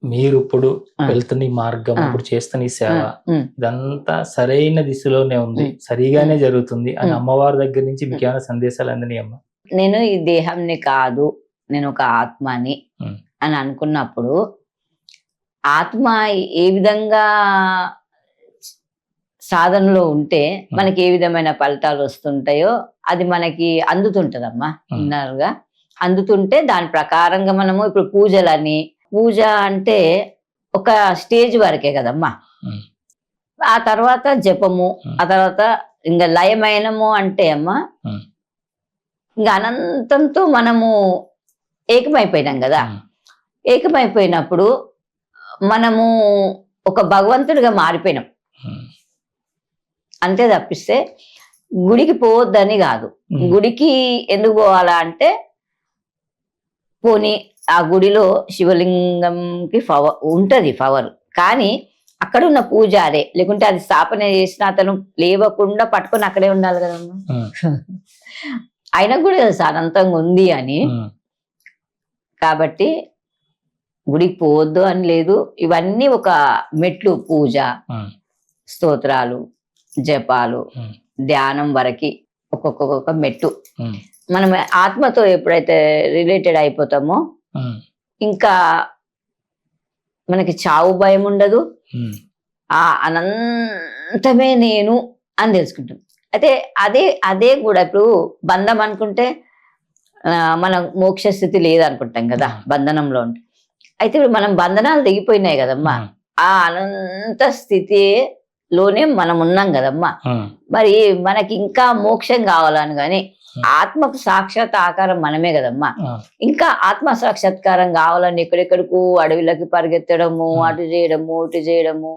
మీరు ఇప్పుడు ఆ. వెళ్తున్న ఈ మార్గం, ఆ. ఇప్పుడు చేస్తున్న ఈ సేవ ఉమ్. ఇదంతా సరైన దిశలోనే ఉంది, సరిగానే జరుగుతుంది అని అమ్మవారి దగ్గర నుంచి మీకు ఏమైనా సందేశాలు అందినాయి అమ్మ? నేను ఈ దేహంని కాదు, నేను ఒక ఆత్మని అని అనుకున్నప్పుడు ఆత్మ ఏ విధంగా సాధనలో ఉంటే మనకి ఏ విధమైన ఫలితాలు వస్తుంటాయో అది మనకి అందుతుంటదమ్మా. ఇన్నర్గా అందుతుంటే దాని ప్రకారంగా మనము ఇప్పుడు పూజలని, పూజ అంటే ఒక స్టేజ్ వరకే కదమ్మా. ఆ తర్వాత జపము, ఆ తర్వాత ఇంకా లయమైనము అంటే అమ్మా ఇంకా అనంతంతో మనము ఏకమైపోయినాం కదా. ఏకమైపోయినప్పుడు మనము ఒక భగవంతుడిగా మారిపోయినాం అంతే తప్పిస్తే గుడికి పోవద్దని కాదు. గుడికి ఎందుకు పోవాలా అంటే పోనీ ఆ గుడిలో శివలింగంకి ఉంటది పవర్, కానీ అక్కడ ఉన్న పూజారే లేకుంటే అది స్థాపన చేసిన అతను లేవకుండా పట్టుకొని అక్కడే ఉండాలి కదమ్మా. ఆయనకు కూడా తెలుసు అనంతంగా ఉంది అని. కాబట్టి గుడికి పోవద్దు అని లేదు. ఇవన్నీ ఒక మెట్లు, పూజ, స్తోత్రాలు, జపాలు, ధ్యానం వరకు ఒక్కొక్క మెట్టు. మనం ఆత్మతో ఎప్పుడైతే రిలేటెడ్ అయిపోతామో ఇంకా మనకి చావు భయం ఉండదు. ఆ అనంతమే నేను అని తెలుసుకుంటాం. అయితే అదే కూడా ఇప్పుడు బంధం అనుకుంటే మన మోక్ష స్థితి లేదనుకుంటాం కదా బంధనంలో ఉంటే. అయితే ఇప్పుడు మనం బంధనాలు దిగిపోయినాయి కదమ్మా. ఆ అనంత స్థితిలోనే మనం ఉన్నాం కదమ్మా. మరి మనకి ఇంకా మోక్షం కావాలని కానీ ఆత్మకు సాక్షాత్ ఆకారం మనమే కదమ్మా. ఇంకా ఆత్మ సాక్షాత్కారం కావాలని ఎక్కడెక్కడికు అడవిలోకి పరిగెత్తడము, అటు చేయడము, ఇటు చేయడము,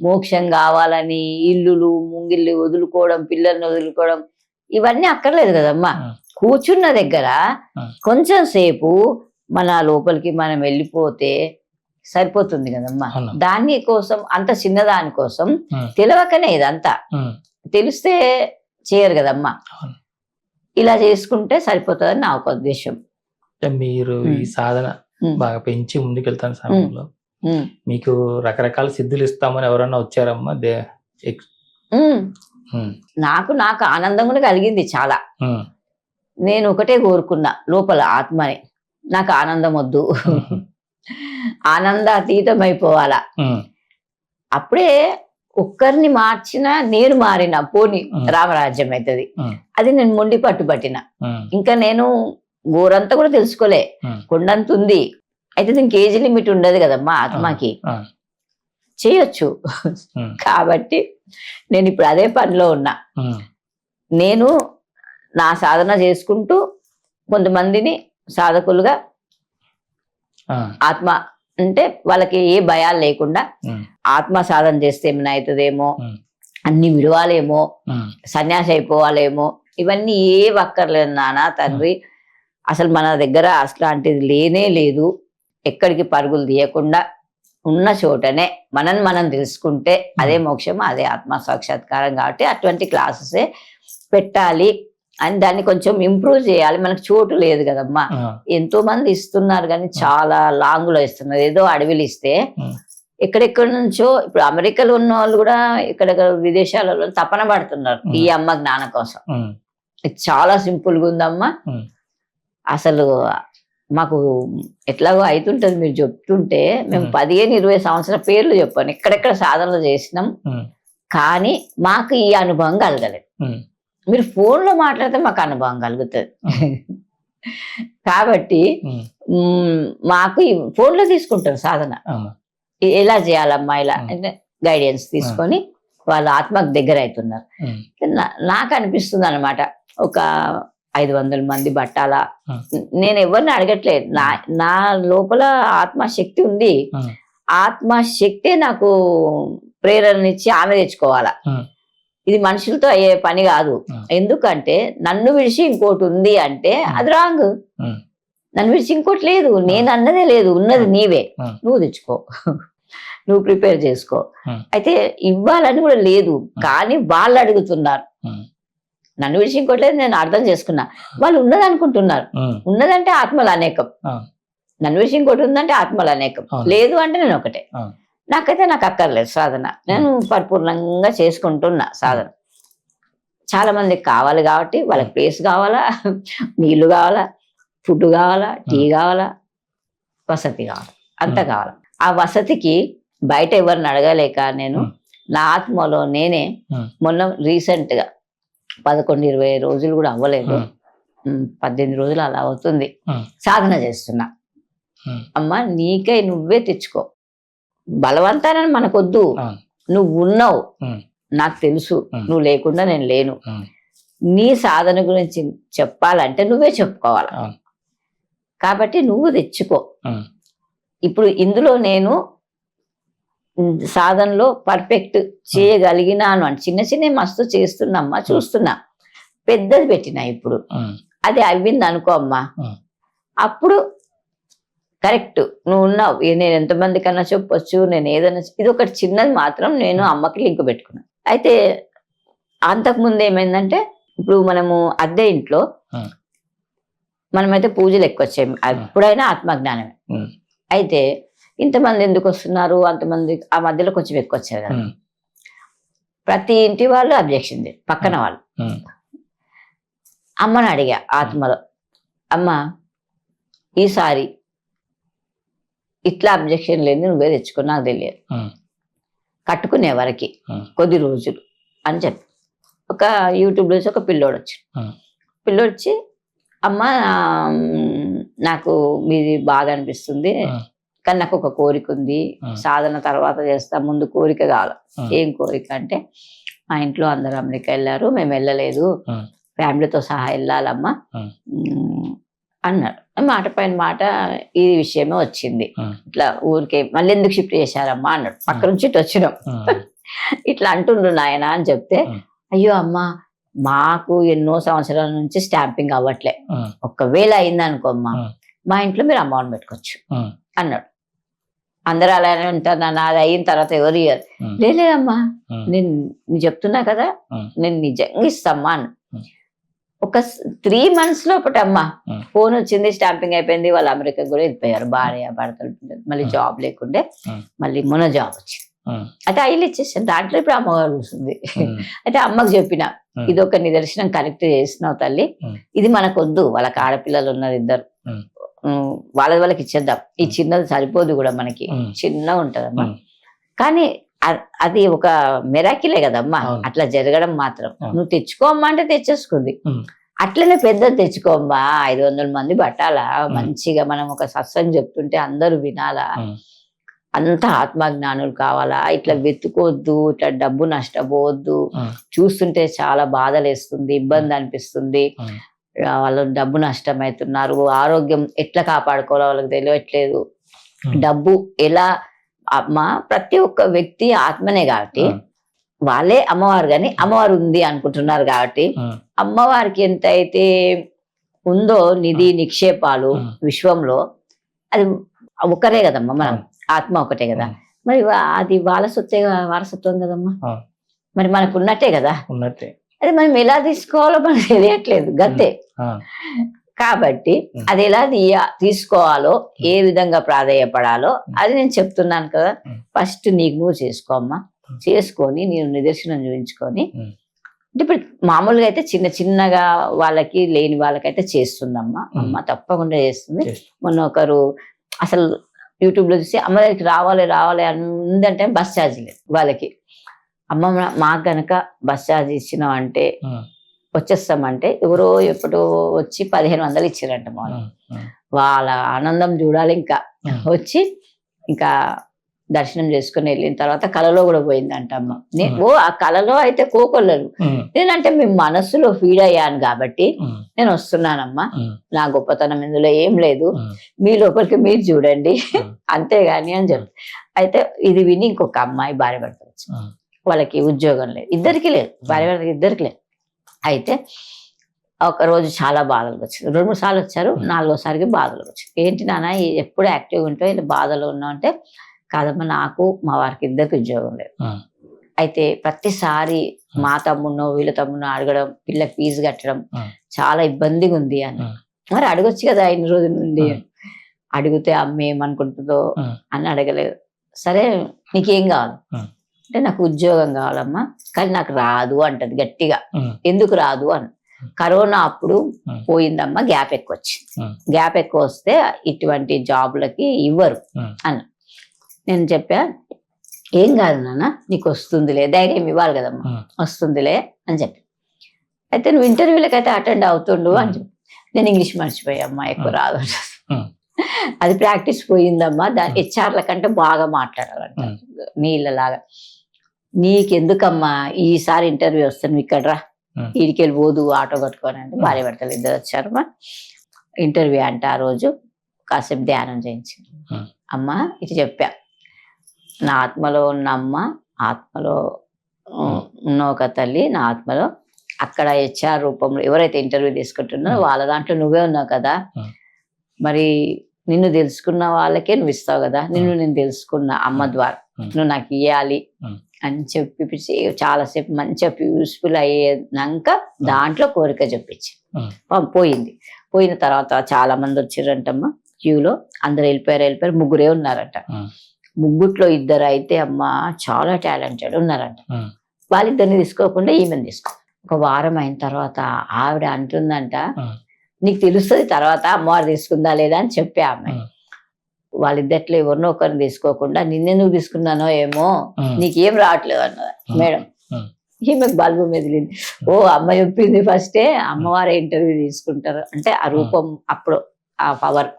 మోక్షం కావాలని ఇల్లులు ముంగిళ్ళు వదులుకోవడం, పిల్లల్ని వదులుకోవడం, ఇవన్నీ అక్కర్లేదు కదమ్మా. కూర్చున్న దగ్గర కొంచెం సేపు మన లోపలికి మనం వెళ్ళిపోతే సరిపోతుంది కదమ్మా. దాని కోసం అంత చిన్నదాని కోసం తెలియకనే ఇదంతా. తెలిస్తే చేయరు కదమ్మా. ఇలా చేసుకుంటే సరిపోతుందని నా ఒక ఉద్దేశం. మీరు ఈ సాధన బాగా పెంచి ముందుకెళ్తాను సమయంలో మీకు రకరకాల సిద్ధులు ఇస్తామని ఎవరన్నా వచ్చారమ్మా? నాకు ఆనందం కూడా కలిగింది చాలా. నేను ఒకటే కోరుకున్నా లోపల ఆత్మని, నాకు ఆనందం వద్దు, ఆనందాతీతం అయిపోవాలా. అప్పుడే ఒక్కరిని మార్చినా నేను మారిన పోని రామరాజ్యం అవుతుంది. అది నేను మొండి పట్టుబట్టిన. ఇంకా నేను గోరంతా కూడా తెలుసుకోలే, కొండంత ఉంది. అయితే దీనికి ఏజ్ లిమిట్ ఉండదు కదమ్మా ఆత్మకి, చేయొచ్చు. కాబట్టి నేను ఇప్పుడు అదే పనిలో ఉన్నా. నేను నా సాధన చేసుకుంటూ కొంతమందిని సాధకులుగా ఆత్మ అంటే వాళ్ళకి ఏ భయాలు లేకుండా ఆత్మ సాధన చేస్తే ఏమైనా అవుతుందేమో, అన్ని విడవాలేమో, సన్యాసి అయిపోవాలేమో, ఇవన్నీ ఏ వక్కర్లేదు నాన్న తండ్రి. అసలు మన దగ్గర అట్లాంటిది లేనే లేదు. ఎక్కడికి పరుగులు తీయకుండా ఉన్న చోటనే మనం తెలుసుకుంటే అదే మోక్షం, అదే ఆత్మ సాక్షాత్కారం. కాబట్టి అటువంటి క్లాసెసే పెట్టాలి అని దాన్ని కొంచెం ఇంప్రూవ్ చేయాలి. మనకు చోటు లేదు కదమ్మా. ఎంతో మంది ఇస్తున్నారు కానీ చాలా లాంగ్ లో ఇస్తున్నారు. ఏదో అడవిలు ఇస్తే ఎక్కడెక్కడి నుంచో, ఇప్పుడు అమెరికాలో ఉన్న వాళ్ళు కూడా ఇక్కడ విదేశాలలో తపన పడుతున్నారు ఈ అమ్మ జ్ఞానం కోసం. చాలా సింపుల్ గా ఉందమ్మా. అసలు మాకు ఎట్లాగో అవుతుంటది మీరు చెప్తుంటే. మేము 15-20 సంవత్సరాల పేర్లు చెప్పాను ఎక్కడెక్కడ సాధనలు చేసినాం, కానీ మాకు ఈ అనుభవం కలగలేదు. మీరు ఫోన్లో మాట్లాడితే మాకు అనుభవం కలుగుతుంది. కాబట్టి మాకు ఫోన్లో తీసుకుంటారు సాధన. ఎలా చేయాలమ్మా, ఇలా గైడెన్స్ తీసుకొని వాళ్ళు ఆత్మకు దగ్గర అవుతున్నారు. నాకు అనిపిస్తుంది అనమాట, ఒక 500 మంది బట్టాలా. నేను ఎవరిని అడగట్లేదు. నా లోపల ఆత్మశక్తి ఉంది. ఆత్మశక్తే నాకు ప్రేరణనిచ్చి ఆమె తెచ్చుకోవాలా. ఇది మనుషులతో అయ్యే పని కాదు. ఎందుకంటే నన్ను విడిచి ఇంకోటి ఉంది అంటే అది రాంగ్. నన్ను విడిచి ఇంకోటి లేదు, నేను అన్నదే లేదు, ఉన్నది నీవే, నువ్వు తెచ్చుకో, నువ్వు ప్రిపేర్ చేసుకో. అయితే ఇవ్వాలని కూడా లేదు, కానీ వాళ్ళు అడుగుతున్నారు. నన్ను విడిచి ఇంకోటి లేదు, నేను అర్థం చేసుకున్నా. వాళ్ళు ఉన్నది అనుకుంటున్నారు. ఉన్నదంటే ఆత్మలు అనేకం. నన్ను విషయం ఇంకోటి ఉందంటే ఆత్మలు అనేకం, లేదు అంటే నేను ఒకటే. నాకైతే నాకు అక్కర్లేదు సాధన, నేను పరిపూర్ణంగా చేసుకుంటున్నా సాధన. చాలా మందికి కావాలి కాబట్టి వాళ్ళకి ప్లేస్ కావాలా, నీళ్లు కావాలా, ఫుడ్ కావాలా, టీ కావాలా, వసతి కావాలా, అంత కావాలా. ఆ వసతికి బయట ఎవరిని అడగలేక నేను నా ఆత్మలో నేనే మొన్న రీసెంట్ గా 11-20 రోజులు కూడా అవ్వలేదు, 18 రోజులు అలా అవుతుంది సాధన చేస్తున్నా. అమ్మ నీకై నువ్వే తెచ్చుకో, బలవంతానని మనకొద్దు. నువ్వు ఉన్నావు, నాకు తెలుసు, నువ్వు లేకుండా నేను లేను. నీ సాధన గురించి చెప్పాలంటే నువ్వే చెప్పుకోవాలి, కాబట్టి నువ్వు తెచ్చుకో. ఇప్పుడు ఇందులో నేను సాధనలో పర్ఫెక్ట్ చేయగలిగినాను అని చిన్న చిన్న మస్తు చేస్తున్నమ్మా, చూస్తున్నా. పెద్దది పెట్టినా ఇప్పుడు అది అవ్వింది అనుకో అమ్మా, అప్పుడు కరెక్ట్ నువ్వు ఉన్నావు. నేను ఎంతమంది కన్నా చెప్పొచ్చు, నేను ఏదైనా. ఇది ఒకటి చిన్నది మాత్రం నేను అమ్మకి లింక్ పెట్టుకున్నా. అయితే అంతకుముందు ఏమైందంటే, ఇప్పుడు మనము అద్దె ఇంట్లో మనమైతే పూజలు ఎక్కువ వచ్చాయి, ఎప్పుడైనా ఆత్మజ్ఞానమే. అయితే ఇంతమంది ఎందుకు వస్తున్నారు, అంతమంది ఆ మధ్యలో కొంచెం ఎక్కువ వచ్చారు కదా. ప్రతి ఇంటి వాళ్ళు అబ్జెక్షన్, పక్కన వాళ్ళు. అమ్మని అడిగా ఆత్మలో, అమ్మ ఈసారి ఇట్లా అబ్జెక్షన్ లేదు, నువ్వే తెచ్చుకో, నాకు తెలియదు, కట్టుకునే వరకు కొద్ది రోజులు అని చెప్పి. ఒక యూట్యూబ్ నుంచి ఒక పిల్లోడు వచ్చి అమ్మ నాకు మీది బాధ అనిపిస్తుంది, కానీ నాకు ఒక కోరిక ఉంది, సాధన తర్వాత చేస్తా, ముందు కోరిక కావాలి. ఏం కోరిక అంటే, మా ఇంట్లో అందరూ అమెరికా వెళ్ళారు, మేము వెళ్ళలేదు, ఫ్యామిలీతో సహా వెళ్ళాలమ్మా అన్నాడు. మాట పైన మాట ఈ విషయమే వచ్చింది. ఇట్లా ఊరికే మళ్ళీ ఎందుకు షిఫ్ట్ చేశారమ్మా అన్నాడు. పక్క నుంచి ఇటు వచ్చినాం, ఇట్లా అంటుండ్రు నాయన అని చెప్తే, అయ్యో అమ్మా మాకు ఎన్నో సంవత్సరాల నుంచి స్టాంపింగ్ అవ్వట్లే, ఒక్కవేళ అయిందనుకోమ్మా మా ఇంట్లో మీరు అమౌంట్ పెట్టుకోవచ్చు అన్నాడు. అందరూ అలానే ఉంటారు నాన్న, అది అయిన తర్వాత ఎవరు ఇయ్యారు. లేదమ్మా నేను చెప్తున్నా కదా, నేను నిజంగా ఇస్తామ్మా అన్న. ఒక 3 months లోపట అమ్మా ఫోన్ వచ్చింది, స్టాంపింగ్ అయిపోయింది, వాళ్ళు అమెరికా కూడా వెళ్ళిపోయారు, భార్య భర్తలు. మళ్ళీ జాబ్ లేకుండే, మళ్ళీ మొన్న జాబ్ వచ్చింది. అయితే ఐలు ఇచ్చేసాను, దాంట్లో ఇప్పుడు అమ్మగారు చూస్తుంది. అయితే అమ్మకు చెప్పిన, ఇది ఒక నిదర్శనం కరెక్ట్ చేస్తున్నావు తల్లి, ఇది మనకొద్దు, వాళ్ళకి ఆడపిల్లలు ఉన్నారు 2, వాళ్ళకి ఇచ్చేద్దాం, ఈ చిన్నది సరిపోదు కూడా మనకి, చిన్నగా ఉంటదమ్మా. కానీ అది ఒక మెరాకిలే కదమ్మా, అట్లా జరగడం మాత్రం. నువ్వు తెచ్చుకోమ్మా అంటే తెచ్చేసుకుంది. అట్లనే పెద్దది తెచ్చుకోమ్మా, 500 మంది పట్టాలా, మంచిగా మనం ఒక సత్సంగం చెప్తుంటే అందరూ వినాలా, అంత ఆత్మజ్ఞానులు కావాలా, ఇట్లా వెతుకోవద్దు, ఇట్లా డబ్బు నష్టపోవద్దు. చూస్తుంటే చాలా బాధలేస్తుంది, ఇబ్బంది అనిపిస్తుంది, వాళ్ళు డబ్బు నష్టమవుతున్నారు, ఆరోగ్యం ఎట్లా కాపాడుకోవాలో వాళ్ళకి తెలియట్లేదు, డబ్బు ఎలా. అమ్మ ప్రతి ఒక్క వ్యక్తి ఆత్మనే కాబట్టి వాళ్ళే అమ్మవారు, కానీ అమ్మవారు ఉంది అనుకుంటున్నారు కాబట్టి, అమ్మవారికి ఎంత అయితే ఉందో నిధి నిక్షేపాలు విశ్వంలో, అది ఒకరే కదమ్మా, మనం ఆత్మ ఒకటే కదా. మరి అది వాళ్ళ సొత్తే, వారసత్వం కదమ్మా, మరి మనకు ఉన్నట్టే కదా, అది మనం ఎలా తీసుకోవాలో మనకు తెలియట్లేదు గతే. కాబట్టి అది ఎలా తీసుకోవాలో, ఏ విధంగా ప్రాధేయపడాలో అది నేను చెప్తున్నాను కదా. ఫస్ట్ నీకు నువ్వు చేసుకోమ్మా, చేసుకొని నేను నిదర్శనం చూపించుకొని, అంటే ఇప్పుడు మామూలుగా అయితే చిన్న చిన్నగా వాళ్ళకి లేని వాళ్ళకైతే చేస్తుందమ్మా, అమ్మ తప్పకుండా చేస్తుంది. మొన్న ఒకరు అసలు యూట్యూబ్ లో చూసి అమ్మ దగ్గరికి రావాలి అని ఉందంటే బస్ ఛార్జ్ లేదు వాళ్ళకి. అమ్మ మాకు గనక బస్ ఛార్జ్ ఇచ్చినాం అంటే వచ్చేస్తామంటే, ఎవరో ఎప్పుడో వచ్చి 1500 ఇచ్చారంట. వాళ్ళ ఆనందం చూడాలి. ఇంకా వచ్చి ఇంకా దర్శనం చేసుకుని వెళ్ళిన తర్వాత కళలో కూడా పోయిందంట అమ్మ. ఆ కళలో అయితే కోకొల్లలు, నేనంటే మీ మనస్సులో ఫీడ్ అయ్యాను కాబట్టి నేను వస్తున్నానమ్మా, నా గొప్పతనం ఇందులో ఏం లేదు, మీ లోపలికి మీరు చూడండి అంతేగాని అని చెప్పి. అయితే ఇది విని ఇంకొక అమ్మాయి భార్య భర్త వచ్చి, వాళ్ళకి ఉద్యోగం లేదు, ఇద్దరికి లేదు, భార్య భర్తకి ఇద్దరికి లేదు. అయితే ఒక రోజు చాలా బాధలు వచ్చారు, 2-3 సార్లు వచ్చారు, 4వసారికి బాధలు వచ్చాయి. ఏంటి నాన్న ఎప్పుడు యాక్టివ్గా ఉంటావు, ఇలా బాధలు ఉన్నావు అంటే, కాదమ్మా నాకు మా వారికి ఇద్దరికి ఉద్యోగం లేదు. అయితే ప్రతిసారి మా తమ్ముడినో వీళ్ళ తమ్ముడినో అడగడం, పిల్లకి ఫీజు కట్టడం చాలా ఇబ్బందిగా ఉంది అని. మరి అడగొచ్చు కదా 5 రోజుల నుండి. అడిగితే అమ్మ ఏమనుకుంటుందో ఉమ్, అని అడగలేదు. సరే నీకేం కావాలి ఉమ్, అంటే నాకు ఉద్యోగం కావాలమ్మా, కానీ నాకు రాదు అంటది గట్టిగా. ఉమ్, ఎందుకు రాదు అని. కరోనా అప్పుడు ఉమ్, పోయిందమ్మా, గ్యాప్ ఎక్కువ వచ్చింది. ఉమ్, గ్యాప్ ఎక్కువ వస్తే ఇటువంటి జాబ్లకి ఇవ్వరు ఉమ్, అని నేను చెప్పా. ఏం కాదు నాన్న, నీకు వస్తుందిలే, ధైర్యం ఇవ్వాలి కదమ్మా, ఉమ్, వస్తుందిలే అని చెప్పి. అయితే నువ్వు ఇంటర్వ్యూలకు అయితే అటెండ్ అవుతుండు అని చెప్పి. నేను ఇంగ్లీష్ మర్చిపోయామ్మా, ఎక్కువ రాదు. ఉమ్, అది ప్రాక్టీస్ పోయిందమ్మా. దాని హెచ్ఆర్ల కంటే బాగా మాట్లాడాలంట ఉమ్, నీళ్ళలాగా. నీకెందుకమ్మా ఈసారి ఇంటర్వ్యూ వస్తాను, నువ్వు ఇక్కడ రా, ఉమ్, ఈడికెళ్ళి పోదు ఆటో కట్టుకొని అంటే భార్య భర్తలు ఇద్దరు వచ్చారమ్మా. ఇంటర్వ్యూ అంటే ఆ రోజు కాసేపు ధ్యానం చేయించింది. ఉమ్, అమ్మ ఇటు చెప్పా, నా ఆత్మలో ఉన్న అమ్మ, ఆత్మలో ఉన్న ఒక తల్లి, నా ఆత్మలో అక్కడ హెచ్ఆర్ రూపంలో ఎవరైతే ఇంటర్వ్యూ తీసుకుంటున్నారో వాళ్ళ దాంట్లో నువ్వే ఉన్నావు కదా, మరి నిన్ను తెలుసుకున్న వాళ్ళకే నువ్వు ఇస్తావు కదా, నిన్ను నేను తెలుసుకున్న అమ్మ ద్వారా నువ్వు నాకు ఇవ్వాలి అని చెప్పి చాలాసేపు మంచిగా పీస్ఫుల్ అయ్యాక దాంట్లో కోరిక చెప్పించి పోయింది. పోయిన తర్వాత చాలా మంది వచ్చిర్రంటమ్మా క్యూలో. అందరు వెళ్ళిపోయారు, ముగ్గురే ఉన్నారంట. ముగ్గుట్లో ఇద్దరు అయితే అమ్మ చాలా టాలెంటెడ్ ఉన్నారంట. వాళ్ళిద్దరిని తీసుకోకుండా ఈమెను తీసుకో. ఒక వారం అయిన తర్వాత ఆవిడ అంటుందంట, నీకు తెలుస్తుంది తర్వాత అమ్మవారు తీసుకుందా లేదా అని చెప్పే ఆమె. వాళ్ళిద్దట్లో ఎవరినో ఒకరిని తీసుకోకుండా నిన్నెందుకు తీసుకున్నానో ఏమో, నీకేం రావట్లేదు అన్నది మేడం. ఈమెకు బల్బు మెదిలింది. ఓ అమ్మ చెప్పింది ఫస్టే, అమ్మవారే ఇంటర్వ్యూ తీసుకుంటారు అంటే ఆ రూపం అప్పుడు ఆ పవర్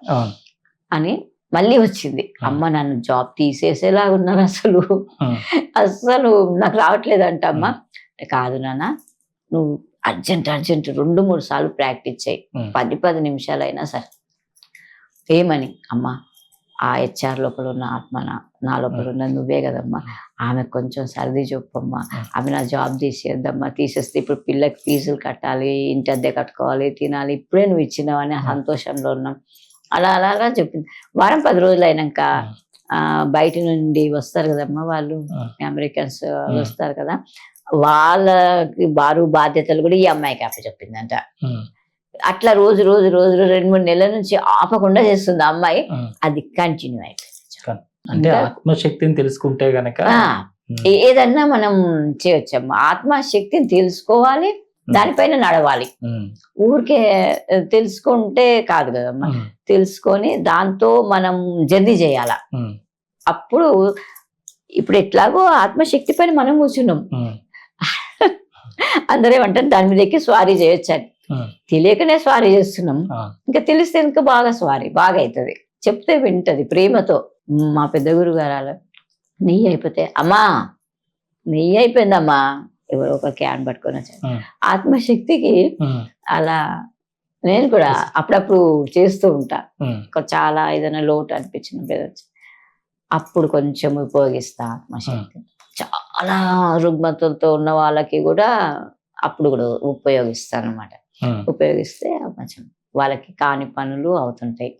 అని మళ్ళీ వచ్చింది. అమ్మ నన్ను జాబ్ తీసేసేలాగా ఉన్నారు అసలు, అసలు నాకు రావట్లేదంట అమ్మ. కాదు నాన్న, నువ్వు అర్జెంట్ 2-3 సార్లు ప్రాక్టీస్ చేయి, 10 నిమిషాలైనా సరే. ఏమని అమ్మ, ఆ హెచ్ఆర్ లోపల ఉన్న ఆత్మ నా లోపల ఉన్న నువ్వే కదమ్మా, ఆమె కొంచెం సర్ది చెప్పమ్మా, ఆమె నా జాబ్ తీసేద్దమ్మా, తీసేస్తే ఇప్పుడు పిల్లకి ఫీజులు కట్టాలి, ఇంటి అద్దె కట్టుకోవాలి, తినాలి, ఇప్పుడే నువ్వు ఇచ్చినావని సంతోషంలో ఉన్నాం. అలా అలా అలా చెప్పింది. వారం 10 రోజులు అయినాక బయట నుండి వస్తారు కదమ్మా వాళ్ళు, అమెరికన్స్ వస్తారు కదా, వాళ్ళకి బాధ్యతలు కూడా ఈ అమ్మాయికి అప్పచెప్పిందంట. అట్లా రోజు 2-3 నెలల నుంచి ఆపకుండా చేస్తుంది ఆ అమ్మాయి. అది కంటిన్యూ అయిపోయింది. అంటే ఆత్మశక్తిని తెలుసుకుంటే గనక ఏదన్నా మనం చేయొచ్చమ్మా. ఆత్మశక్తిని తెలుసుకోవాలి, దానిపైన నడవాలి. ఊరికే తెలుసుకుంటే కాదు కదమ్మా, తెలుసుకొని దాంతో మనం జర్నీ చేయాల. అప్పుడు ఇప్పుడు ఎట్లాగో ఆత్మశక్తి పైన మనం కూర్చున్నాం, అందరేమంటారు దాని మీద ఎక్కి స్వారీ చేయొచ్చని. తెలియకనే స్వారీ చేస్తున్నాం, ఇంకా తెలిస్తే ఇంకా బాగా స్వారీ బాగా అవుతుంది. చెప్తే వింటది ప్రేమతో. మా పెద్ద గురువు గారు నెయ్యి అయిపోతే, అమ్మా నెయ్యి అయిపోయిందమ్మా, ఎవరో ఒక క్యాన్ పట్టుకొని వచ్చారు. ఆత్మశక్తికి అలా నేను కూడా అప్పుడప్పుడు చేస్తూ ఉంటా. చాలా ఏదైనా లోటు అనిపించిన అప్పుడు కొంచెం ఉపయోగిస్తా ఆత్మశక్తి. చాలా రుగ్మతలతో ఉన్న వాళ్ళకి కూడా అప్పుడు కూడా ఉపయోగిస్తాను అనమాట. ఉపయోగిస్తే కొంచెం వాళ్ళకి కాని పనులు అవుతుంటాయి.